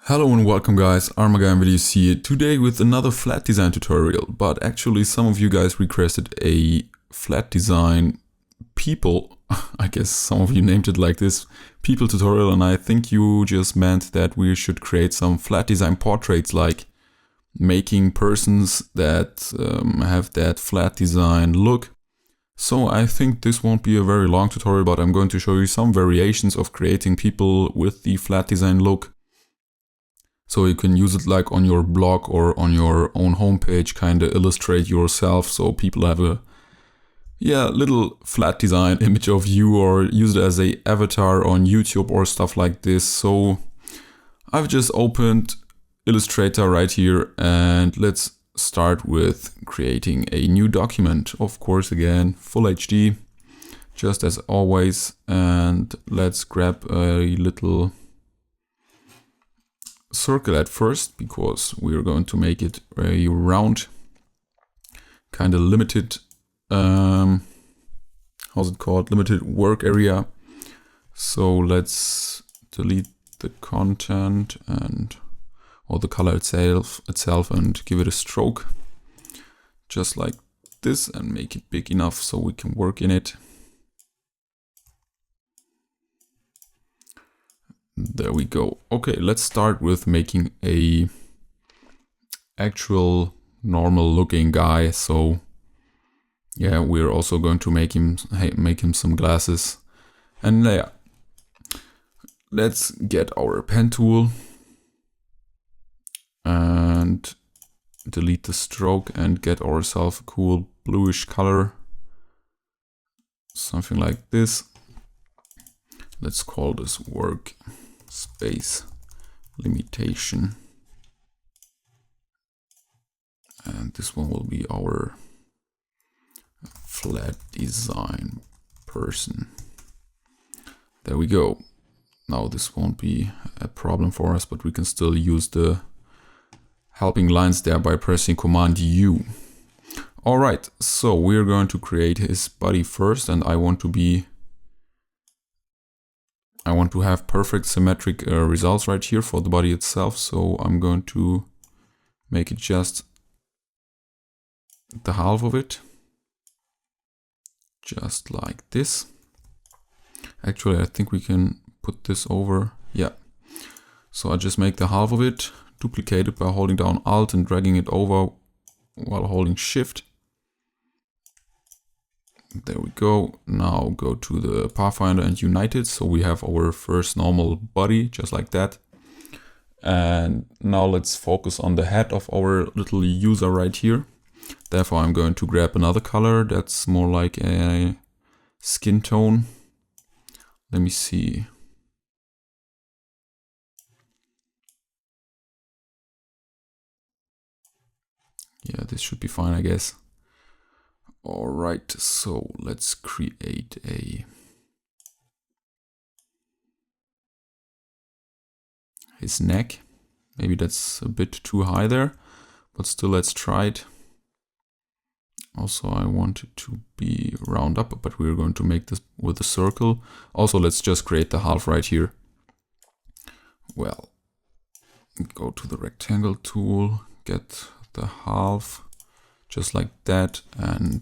Hello and welcome guys, Armageddon Videos here, today with another flat design tutorial, but actually some of you guys requested a flat design people, I guess some of you named it like this, people tutorial, and I think you just meant that we should create some flat design portraits, like making persons that have that flat design look. So I think this won't be a very long tutorial, but I'm going to show you some variations of creating people with the flat design look. So you can use it like on your blog or on your own homepage, kind of illustrate yourself so people have a little flat design image of you, or use it as a avatar on YouTube or stuff like this. So I've just opened Illustrator right here and let's start with creating a new document. Of course, again, full HD, just as always. And let's grab a little circle at first, because we're going to make it a round, kind of limited, how's it called, limited work area. So let's delete the content and or the color itself and give it a stroke just like this and make it big enough so we can work in it. There we go. Okay, let's start with making a actual normal looking guy. So yeah, we're also going to make him some glasses. And yeah, let's get our pen tool and delete the stroke and get ourselves a cool bluish color, something like this. Let's call this work space limitation, and this one will be our flat design person. There we go. Now this won't be a problem for us, but we can still use the helping lines there by pressing Command U. Alright, so we're going to create his body first, and I want to have perfect symmetric results right here for the body itself. So I'm going to make it just the half of it, just like this. Actually, I think we can put this over. Yeah. So I just make the half of it, duplicate it by holding down Alt and dragging it over while holding Shift. There we go. Now go to the Pathfinder and unite it. So we have our first normal body, just like that. And now let's focus on the head of our little user right here. Therefore, I'm going to grab another color that's more like a skin tone. Let me see. Yeah, this should be fine, I guess. All right, so let's create his neck. Maybe that's a bit too high there, but still let's try it. Also, I want it to be round up, but we're going to make this with a circle. Also, let's just create the half right here. Well, go to the rectangle tool, get the half, just like that, and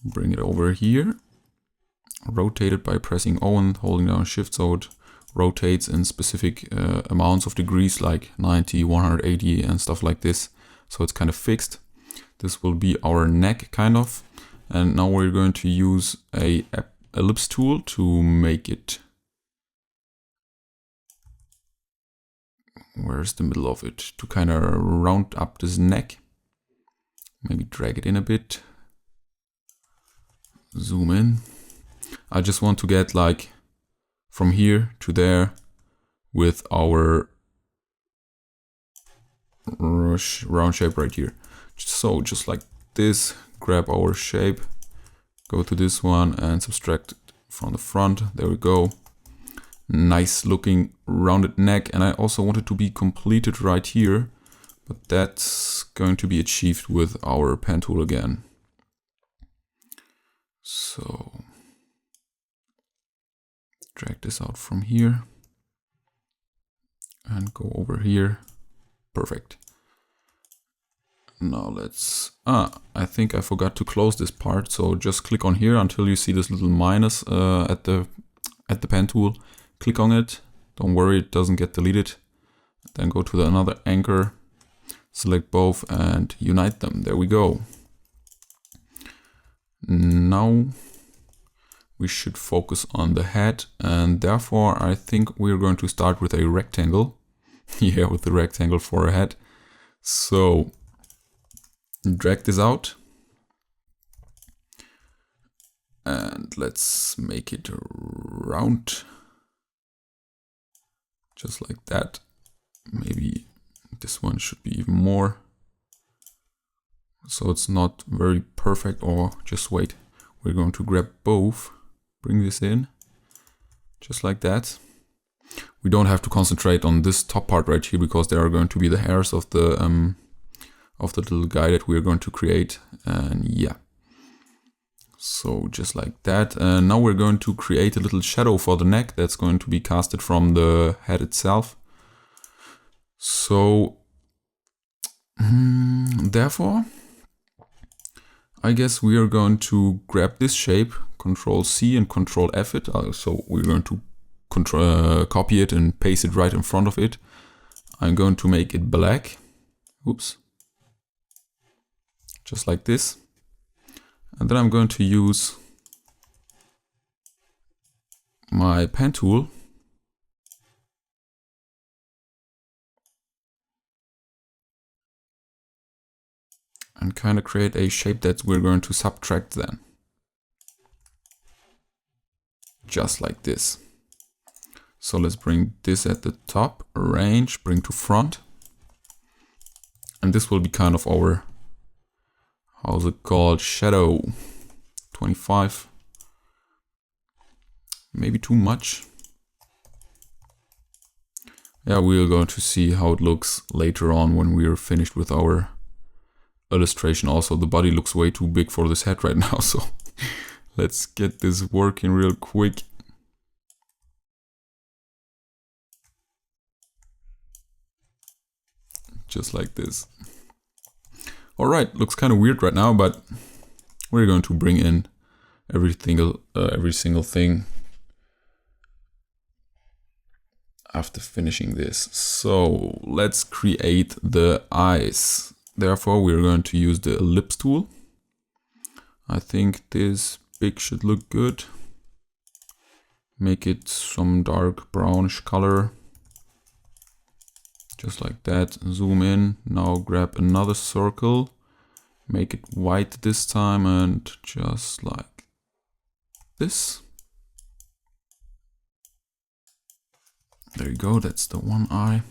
bring it over here. Rotate it by pressing O and holding down Shift, so it rotates in specific amounts of degrees, like 90, 180 and stuff like this. So it's kind of fixed. This will be our neck, kind of. And now we're going to use a ellipse tool to make it. Where's the middle of it? To kind of round up this neck. Maybe drag it in a bit. Zoom in. I just want to get like from here to there with our round shape right here. So just like this, grab our shape, go to this one and subtract it from the front. There we go. Nice looking rounded neck. And I also want it to be completed right here, but that's going to be achieved with our pen tool again. So drag this out from here and go over here. Perfect. Now let's, I think I forgot to close this part, so just click on here until you see this little minus at the pen tool. Click on it, don't worry, it doesn't get deleted. Then go to the another anchor, select both and unite them. There we go. Now we should focus on the head, and therefore I think we're going to start with a rectangle. Yeah, with the rectangle for a head. So drag this out and let's make it round, just like that. Maybe this one should be even more, so it's not very perfect. Or just wait, we're going to grab both, bring this in, just like that. We don't have to concentrate on this top part right here, because there are going to be the hairs of the little guy that we're going to create. And yeah, so just like that. And now we're going to create a little shadow for the neck that's going to be casted from the head itself. So therefore I guess we are going to grab this shape, Control C and Control F it. So we're going to copy it and paste it right in front of it. I'm going to make it black. Oops. Just like this. And then I'm going to use my pen tool and kind of create a shape that we're going to subtract then. Just like this. So let's bring this at the top, arrange, bring to front. And this will be kind of our, how's it called, shadow. 25. Maybe too much. Yeah, we are going to see how it looks later on when we are finished with our illustration. Also, the body looks way too big for this head right now, so let's get this working real quick. Just like this. Alright, looks kind of weird right now, but we're going to bring in every single thing after finishing this. So let's create the eyes. Therefore, we're going to use the ellipse tool. I think this big should look good. Make it some dark brownish color. Just like that. Zoom in. Now grab another circle. Make it white this time, and just like this. There you go, that's the one eye.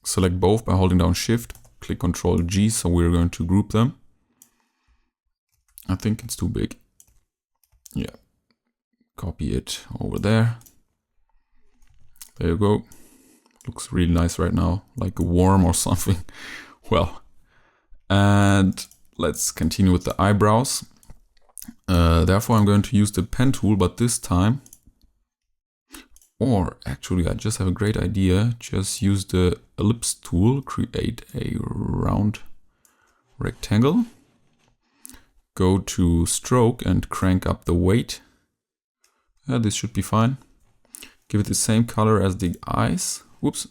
Select both by holding down Shift, click Ctrl G, so we're going to group them. I think it's too big. Yeah, copy it over there. There you go. Looks really nice right now, like a worm or something. Well, and let's continue with the eyebrows. Therefore, I'm going to use the pen tool, but this time, or actually I just have a great idea, just use the ellipse tool, create a round rectangle, go to stroke and crank up the weight. This should be fine. Give it the same color as the eyes. Whoops.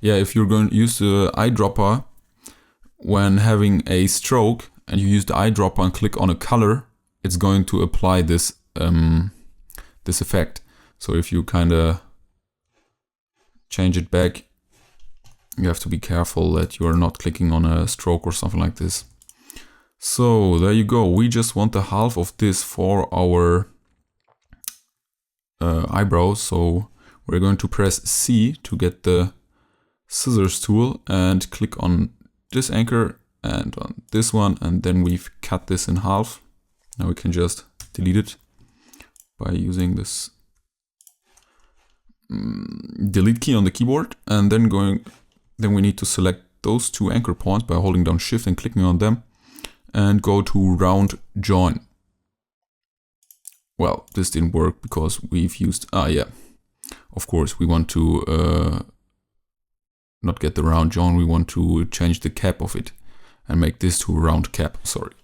Yeah, if you're going to use the eyedropper when having a stroke and you use the eyedropper and click on a color, it's going to apply this this effect. So if you kind of change it back, you have to be careful that you are not clicking on a stroke or something like this. So there you go. We just want the half of this for our eyebrows. So we're going to press C to get the scissors tool and click on this anchor and on this one, and then we've cut this in half. Now we can just delete it by using this delete key on the keyboard, and then we need to select those two anchor points by holding down Shift and clicking on them and go to round join. Well, this didn't work because we've used, yeah. Of course, we want to not get the round jaw, we want to change the cap of it and make this to a round cap, sorry.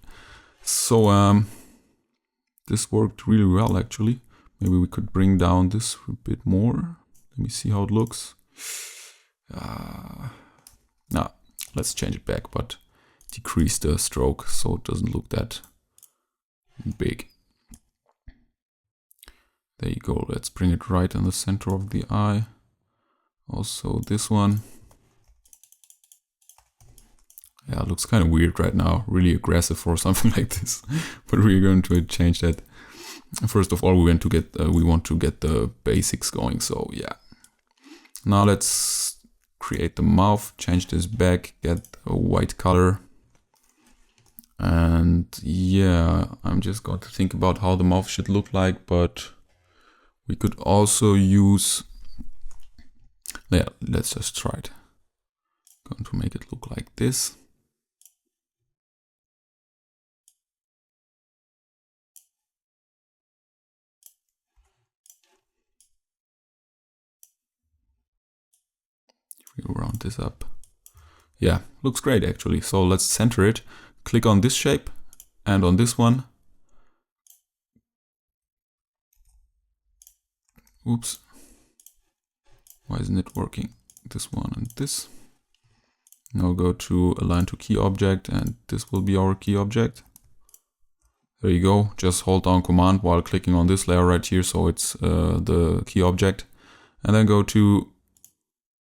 So this worked really well actually. Maybe we could bring down this a bit more. Let me see how it looks. Now, let's change it back, but decrease the stroke so it doesn't look that big. There you go. Let's bring it right in the center of the eye. Also this one. Yeah, it looks kind of weird right now. Really aggressive for something like this. But we're going to change that. First of all, we want to get the basics going. So yeah. Now let's create the mouth. Change this back. Get a white color. And yeah, I'm just going to think about how the mouth should look like, but we could also use, yeah, let's just try it. Going to make it look like this. If we round this up. Yeah, looks great actually. So let's center it. Click on this shape and on this one. Oops. Why isn't it working? This one and this. Now go to align to key object and this will be our key object. There you go. Just hold down command while clicking on this layer right here so it's the key object. And then go to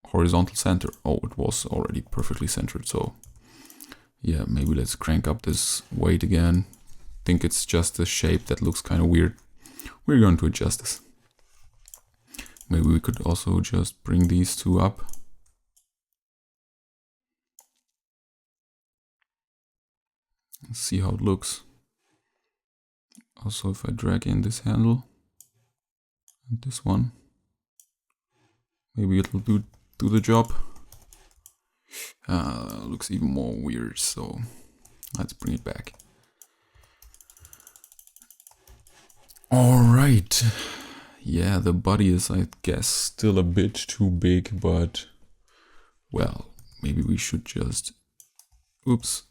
horizontal center. Oh, it was already perfectly centered. So yeah, maybe let's crank up this weight again. Think it's just the shape that looks kind of weird. We're going to adjust this. Maybe we could also just bring these two up. Let's see how it looks. Also, if I drag in this handle and this one, maybe it'll do the job. Looks even more weird, so let's bring it back. All right. Yeah, the body is, I guess, still a bit too big, but well, maybe we should just, oops.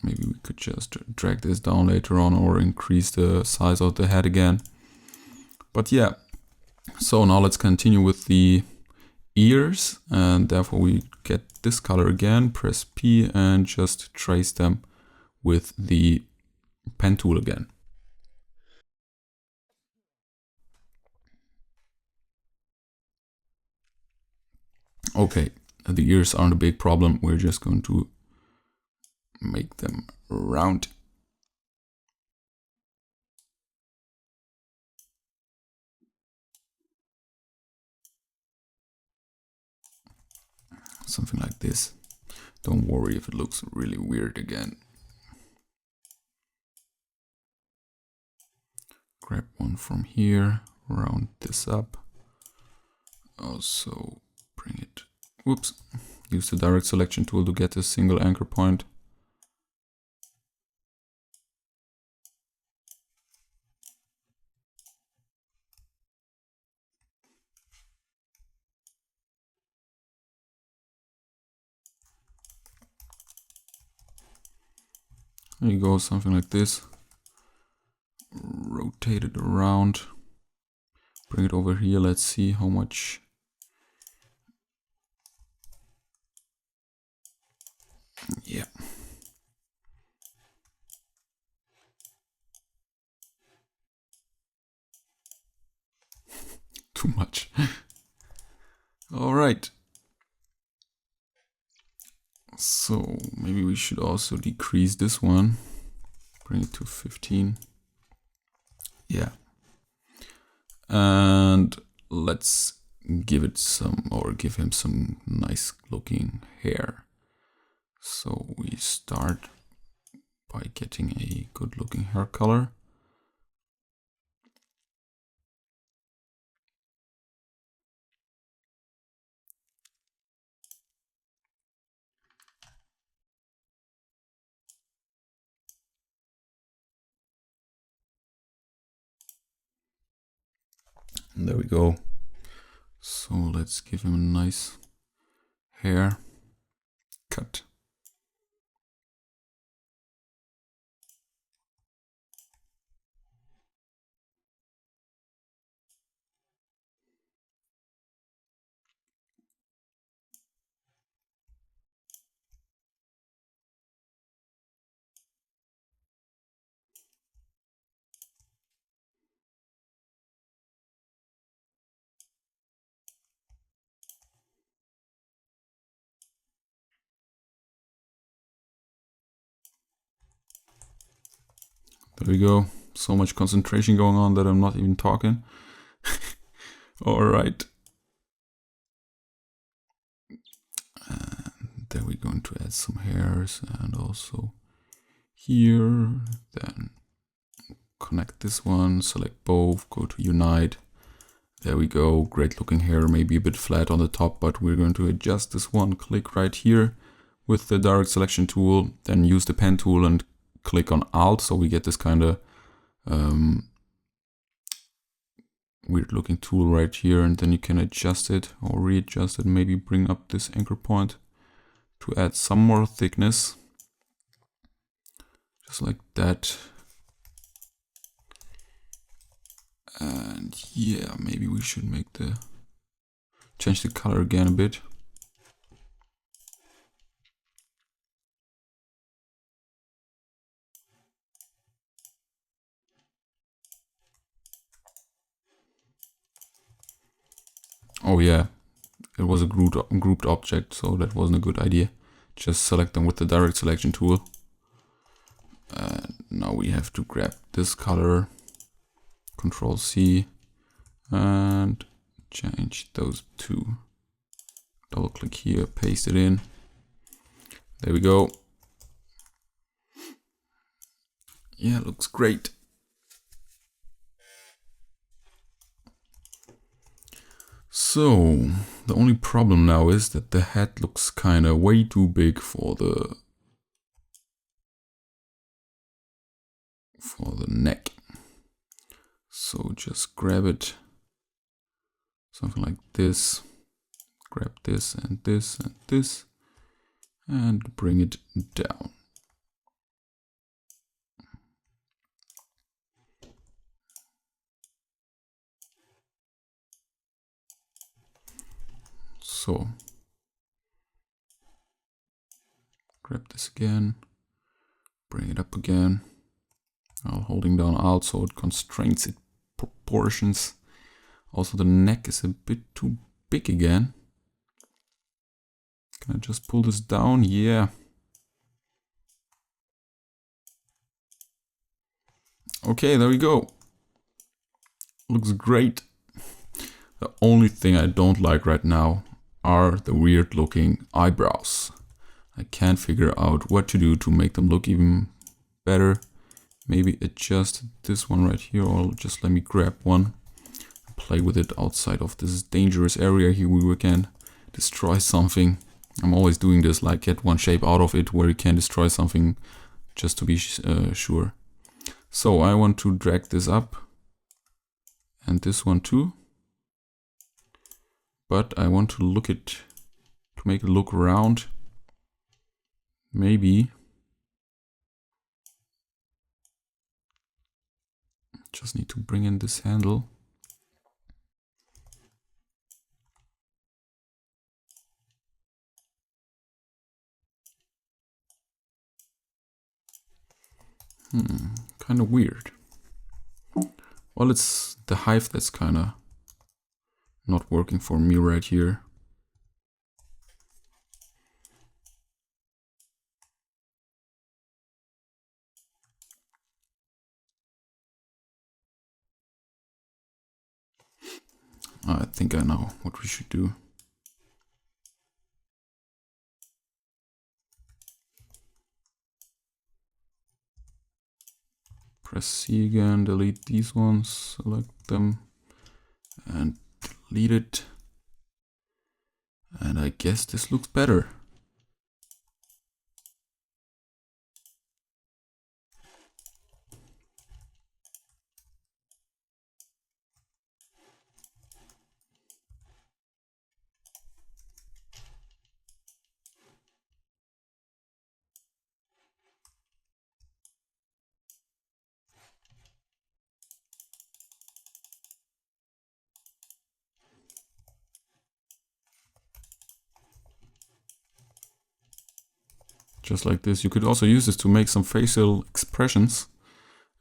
Maybe we could just drag this down later on or increase the size of the head again. But yeah, so now let's continue with the ears, and therefore we get this color again, press P and just trace them with the pen tool again. Okay, the ears aren't a big problem. We're just going to make them round. Something like this. Don't worry if it looks really weird again. Grab one from here, round this up. Also bring it, whoops, use the direct selection tool to get a single anchor point. There you go, something like this. Rotate it around. Bring it over here, let's see how much. Yeah. Too much. All right. So maybe we should also decrease this one. Bring it to 15. Yeah. And let's give it some, or give him some nice looking hair. So we start by getting a good looking hair color. And there we go. So let's give him a nice hair cut. There we go. So much concentration going on that I'm not even talking. Alright. And then we're going to add some hairs and also here. Then connect this one, select both, go to unite. There we go. Great looking hair, maybe a bit flat on the top, but we're going to adjust this one. Click right here with the direct selection tool, then use the pen tool and click on Alt, so we get this kind of weird looking tool right here, and then you can adjust it or readjust it, maybe bring up this anchor point to add some more thickness, just like that. And yeah, maybe we should change the color again a bit. Oh yeah, it was a grouped object, so that wasn't a good idea. Just select them with the direct selection tool. And now we have to grab this color, Control C, and change those two. Double click here, paste it in. There we go. Yeah, looks great. So the only problem now is that the head looks kind of way too big for the neck. So just grab it, something like this. Grab this and this and this, and bring it down. So grab this again, bring it up again, while holding down Alt so it constrains its proportions. Also the neck is a bit too big again. Can I just pull this down? Yeah. Okay, there we go. Looks great. The only thing I don't like right now are the weird looking eyebrows. I can't figure out what to do to make them look even better. Maybe adjust this one right here, or just let me grab one, play with it outside of this dangerous area here where we can destroy something. I'm always doing this, like get one shape out of it where you can destroy something just to be sure. So I want to drag this up and this one too. But I want to make it look round. Maybe just need to bring in this handle. Kind of weird. Well, it's the hive that's kind of not working for me right here. I think I know what we should do. Press C again, delete these ones, select them, and delete it. And I guess this looks better. just like this. You could also use this to make some facial expressions,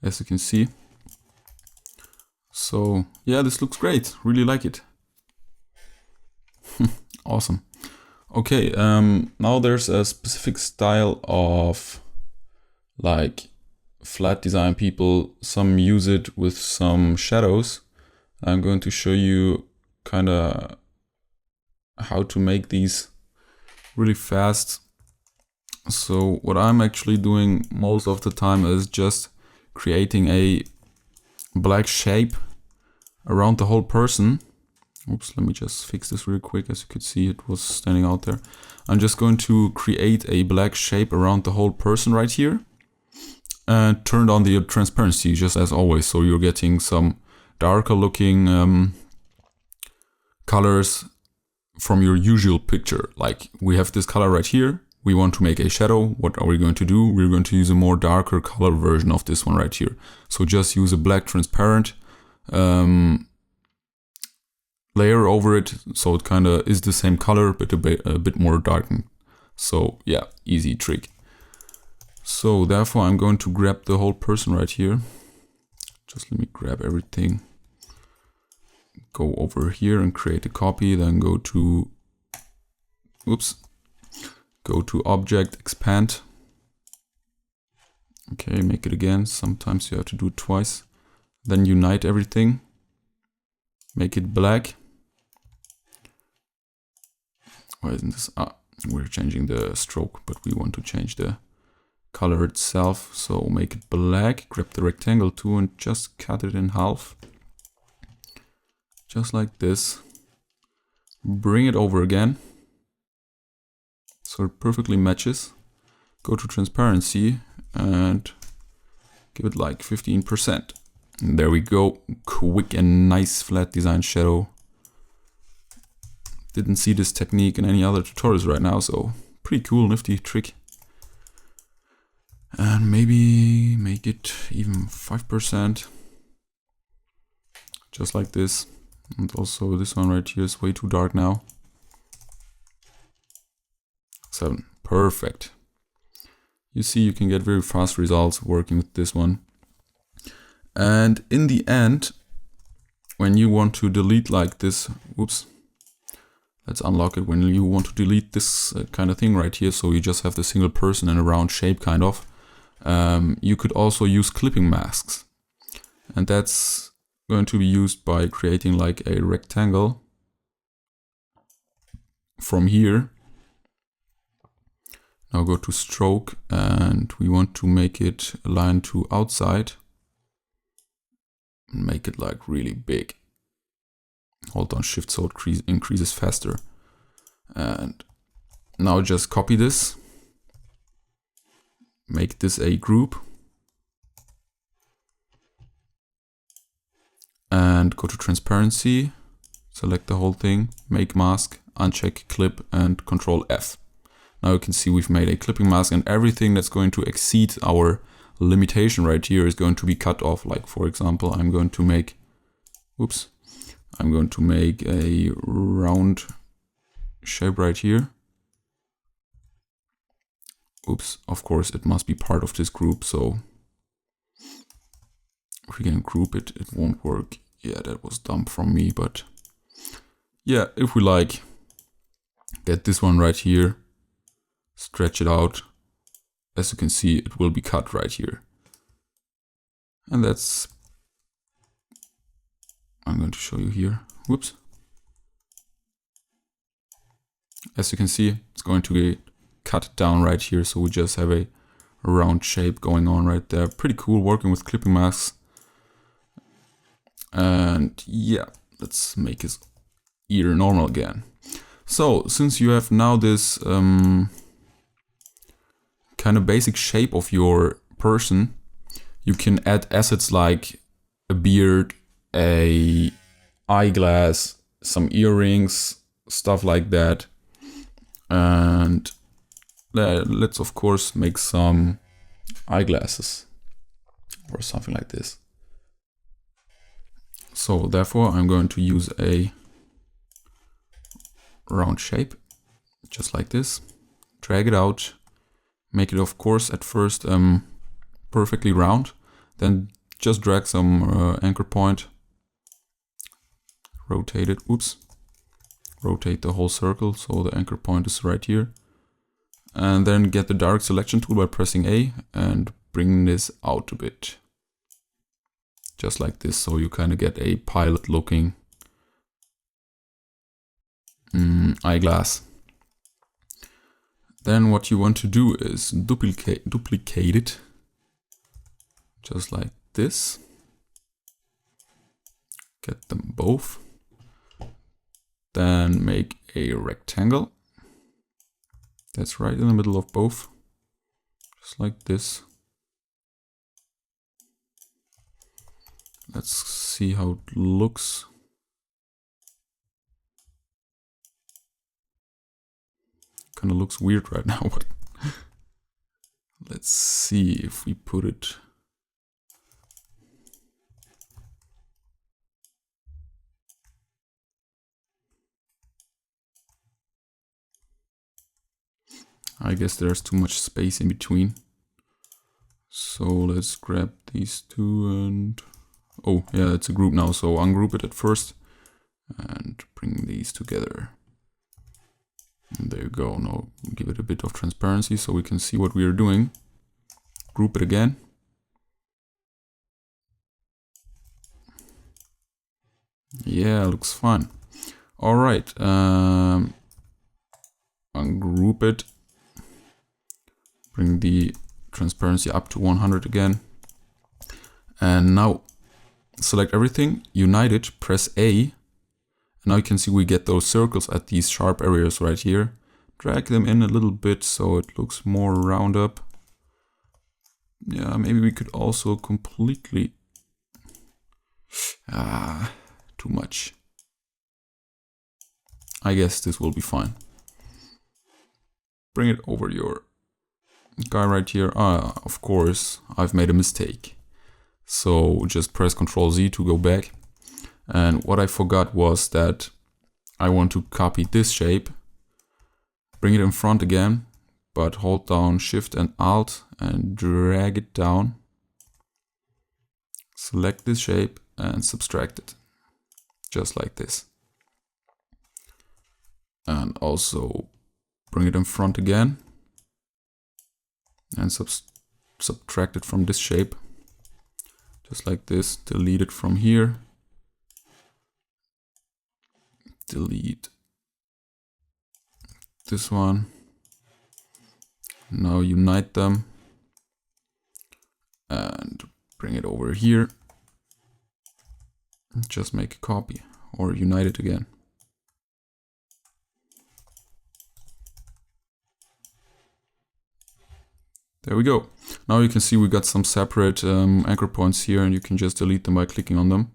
as you can see. So yeah, this looks great. Really like it. Awesome. Okay, now there's a specific style of like flat design people. Some use it with some shadows. I'm going to show you kind of how to make these really fast. So what I'm actually doing most of the time is just creating a black shape around the whole person. Oops, let me just fix this real quick. As you could see, it was standing out there. I'm just going to create a black shape around the whole person right here. And turn on the transparency, just as always. So you're getting some darker looking colors from your usual picture. Like we have this color right here. We want to make a shadow. What are we going to do? We're going to use a more darker color version of this one right here. So just use a black transparent layer over it, so it kind of is the same color but a bit more darkened. So yeah, easy trick. So therefore I'm going to grab the whole person right here. Just let me grab everything. Go over here and create a copy, then go to object, expand. Okay, make it again. Sometimes you have to do it twice. Then unite everything. Make it black. Why isn't this? We're changing the stroke, but we want to change the color itself. So make it black, grab the rectangle too and just cut it in half. Just like this. Bring it over again. So it perfectly matches. Go to transparency and give it like 15%. And there we go. Quick and nice flat design shadow. Didn't see this technique in any other tutorials right now, so pretty cool, nifty trick. And maybe make it even 5%. Just like this. And also this one right here is way too dark now. 7. Perfect. You see, you can get very fast results working with this one. And in the end, when you want to delete like this, whoops, let's unlock it. When you want to delete this kind of thing right here, so you just have the single person in a round shape kind of, you could also use clipping masks. And that's going to be used by creating like a rectangle from here. Now go to stroke and we want to make it align to outside. Make it like really big. Hold down shift so it increases faster. And now just copy this. Make this a group. And go to transparency. Select the whole thing. Make mask. Uncheck clip and Control F. Now you can see we've made a clipping mask and everything that's going to exceed our limitation right here is going to be cut off. Like for example, I'm going to make a round shape right here. Oops, of course it must be part of this group, so if we can group it, it won't work. Yeah, that was dumb from me, but yeah, if we like get this one right here, stretch it out, as you can see, it will be cut right here. And that's, I'm going to show you here. Whoops. As you can see, it's going to be cut down right here. So we just have a round shape going on right there. Pretty cool working with clipping masks. And yeah, let's make his ear normal again. So since you have now this kind of basic shape of your person, you can add assets like a beard, a eyeglass, some earrings, stuff like that. And let's of course make some eyeglasses or something like this. So therefore I'm going to use a round shape just like this, drag it out, Make it, of course, at first perfectly round. Then just drag some anchor point. Rotate it. Oops. Rotate the whole circle so the anchor point is right here. And then get the direct selection tool by pressing A and bring this out a bit. Just like this, so you kind of get a pilot looking eyeglass. Then what you want to do is duplicate it, just like this. Get them both. Then make a rectangle. That's right in the middle of both, just like this. Let's see how it looks. Kind of looks weird right now, but let's see if we put it. I guess there's too much space in between. So let's grab these two and... oh yeah, it's a group now, so ungroup it at first and bring these together. And there you go. Now give it a bit of transparency so we can see what we are doing. Group it again. Yeah, looks fine. Alright, ungroup it. Bring the transparency up to 100 again. And now select everything, unite it, press A. And now you can see we get those circles at these sharp areas right here. Drag them in a little bit so it looks more round up. Yeah, maybe we could also completely... too much. I guess this will be fine. Bring it over your guy right here. Of course, I've made a mistake. So just press Ctrl Z to go back. And what I forgot was that I want to copy this shape, bring it in front again, but hold down Shift and Alt and drag it down. Select this shape and subtract it, just like this. And also bring it in front again and subtract it from this shape, just like this. Delete it from here. Delete this one. Now unite them and bring it over here. Just make a copy or unite it again. There we go. Now you can see we got some separate anchor points here, and you can just delete them by clicking on them.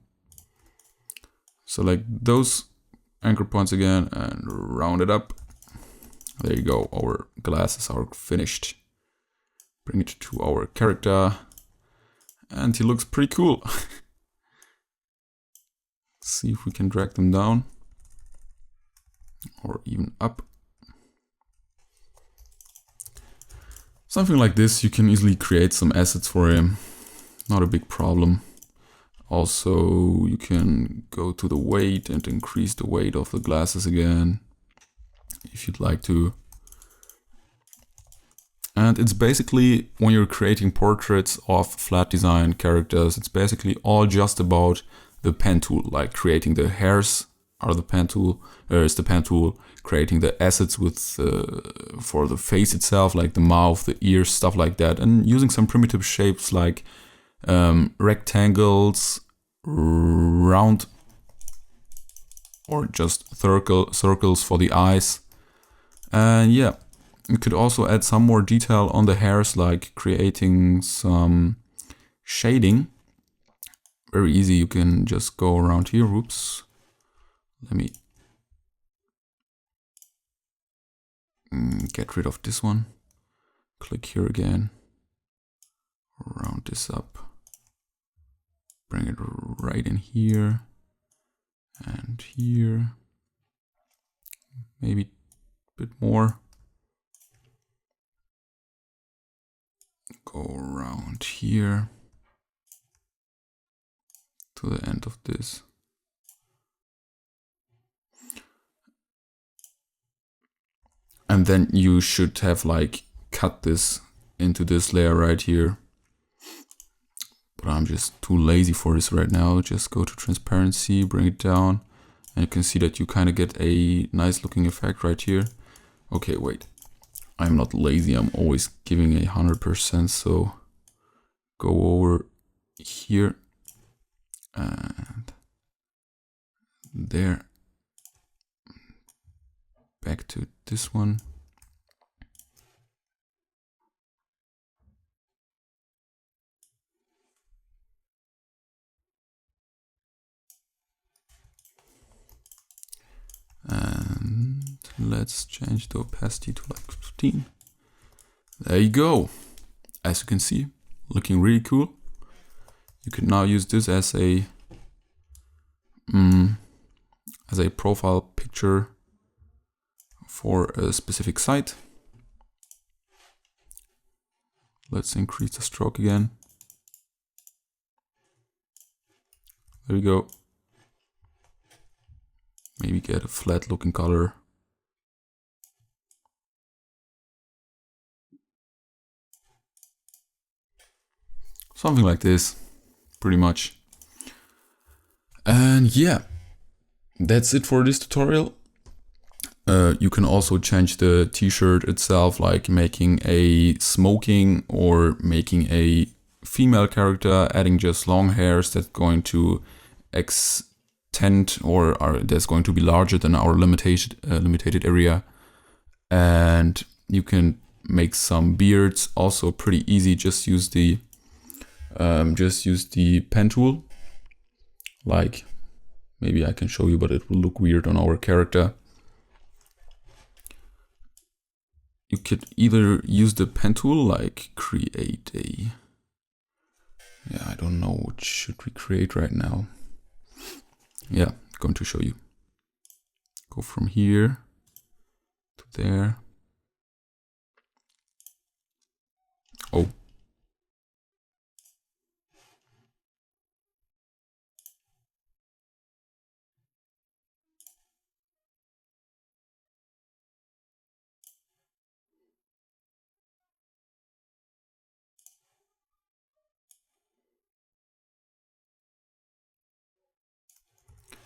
Select those anchor points again and round it up. There you go. Our glasses are finished. Bring it to our character, and he looks pretty cool. See if we can drag them down or even up. Something like this, you can easily create some assets for him. Not a big problem. Also, you can go to the weight and increase the weight of the glasses again, if you'd like to. And it's basically, when you're creating portraits of flat design characters, it's basically all just about the pen tool, like creating the hairs are the pen tool, is the pen tool, creating the assets with for the face itself, like the mouth, the ears, stuff like that, and using some primitive shapes like rectangles, round, or just circles for the eyes. And yeah, you could also add some more detail on the hairs, like creating some shading. Very easy, you can just go around here. Oops. Let me get rid of this one. Click here again. Round this up. Bring it right in here. And here. Maybe a bit more. go around here to the end of this. And then you should have like cut this into this layer right here. But I'm just too lazy for this right now. Just go to transparency, bring it down, and you can see that you kind of get a nice looking effect right here. Okay, wait. I'm not lazy, I'm always giving 100%, so go over here and there. Back to this one. And let's change the opacity to like 15. There you go. As you can see, looking really cool. You can now use this as a profile picture for a specific site. Let's increase the stroke again. There we go. Maybe get a flat looking color. Something like this, pretty much. And yeah, that's it for this tutorial. You can also change the t-shirt itself, like making a smoking or making a female character, adding just long hairs that's going to extend or that's going to be larger than our limited area. And you can make some beards, also pretty easy. Just use the pen tool. Like, maybe I can show you, but it will look weird on our character. You could either use the pen tool, like create a, I don't know, what should we create right now? Yeah, I'm going to show you. Go from here to there. Oh.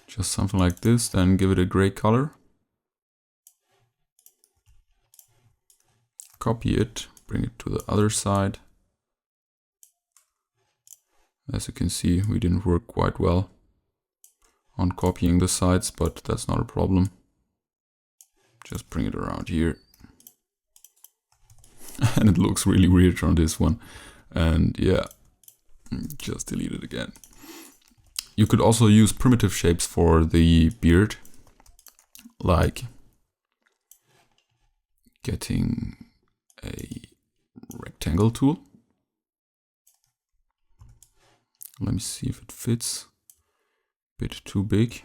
Just something like this, then give it a gray color. Copy it, bring it to the other side. As you can see, we didn't work quite well on copying the sides, but that's not a problem. Just bring it around here. And it looks really weird on this one. And yeah, just delete it again. You could also use primitive shapes for the beard, like getting a rectangle tool. Let me see if it fits. Bit too big.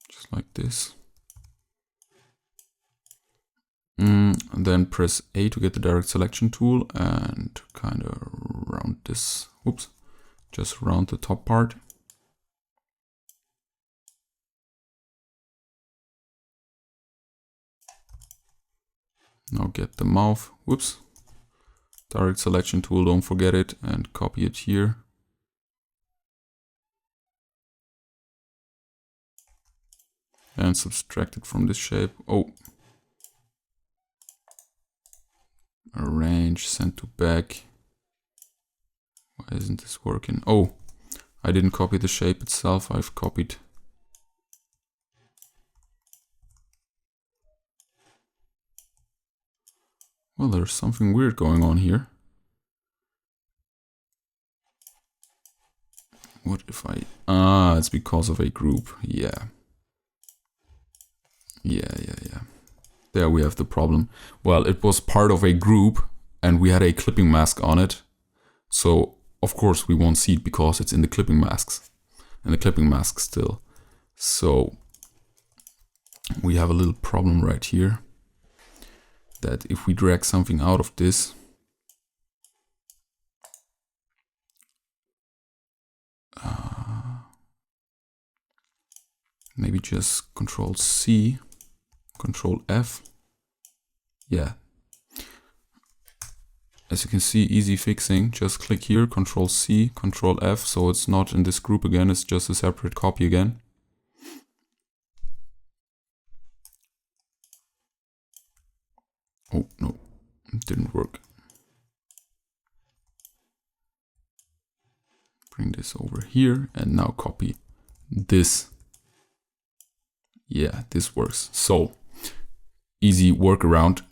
Just like this. And then press A to get the direct selection tool and kind of round this. Oops, just round the top part. Now get the mouth. Whoops. Direct selection tool, don't forget it, and copy it here. And subtract it from this shape. Oh. Arrange, send to back. Why isn't this working? Oh, I didn't copy the shape itself, I've copied. Well, there's something weird going on here. What if I... Ah, it's because of a group. Yeah. Yeah. There we have the problem. Well, it was part of a group and we had a clipping mask on it. So, of course, we won't see it because it's in the clipping masks. And the clipping mask still. So, we have a little problem right here. that if we drag something out of this, maybe just Control C, Control F. Yeah. As you can see, easy fixing. Just click here, Control C, Control F, so it's not in this group again, it's just a separate copy again. Oh, no, it didn't work. Bring this over here and now copy this. Yeah, this works. So, easy workaround.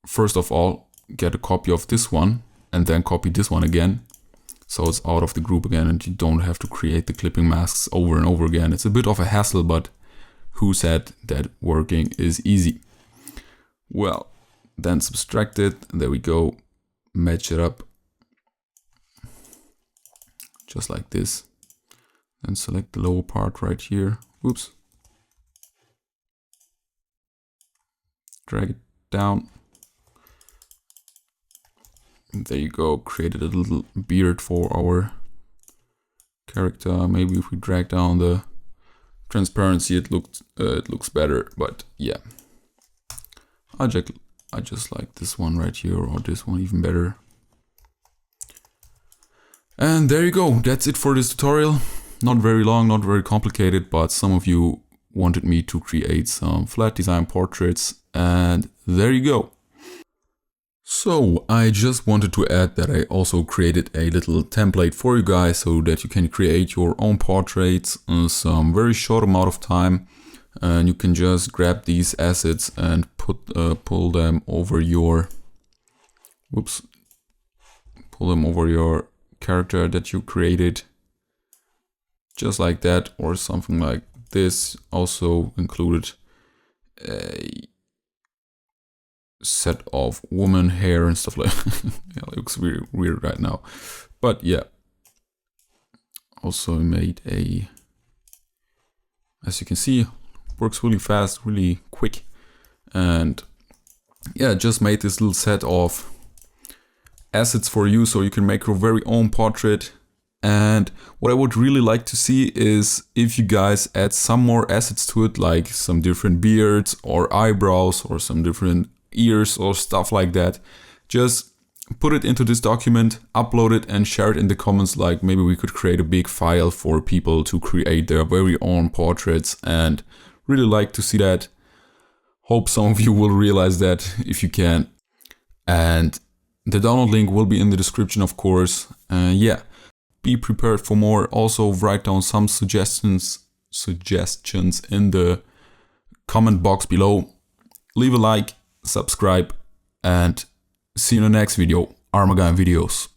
First of all, get a copy of this one and then copy this one again. So it's out of the group again and you don't have to create the clipping masks over and over again. It's a bit of a hassle, but who said that working is easy? Well, then subtract it. There we go. Match it up. Just like this. Then select the lower part right here. Whoops. Drag it down. And there you go. Created a little beard for our character. Maybe if we drag down the transparency, it looks better. But yeah, I just like this one right here, or this one even better. And there you go. That's it for this tutorial. Not very long, not very complicated, but some of you wanted me to create some flat design portraits, and there you go. So I just wanted to add that I also created a little template for you guys so that you can create your own portraits in some very short amount of time, and you can just grab these assets and pull them over your character that you created, just like that, or something like this. Also included a set of woman hair and stuff like yeah, it looks really weird right now, but yeah. Also made a, as you can see, works really fast, really quick, and yeah, just made this little set of assets for you so you can make your very own portrait. And what I would really like to see is if you guys add some more assets to it, like some different beards or eyebrows or some different ears or stuff like that. Just put it into this document, upload it and share it in the comments. Like maybe we could create a big file for people to create their very own portraits, and really like to see that. Hope some of you will realize that if you can. And the download link will be in the description, of course. Yeah, be prepared for more. Also write down some suggestions in the comment box below. Leave a like, subscribe, and see you in the next video. Armageddon videos.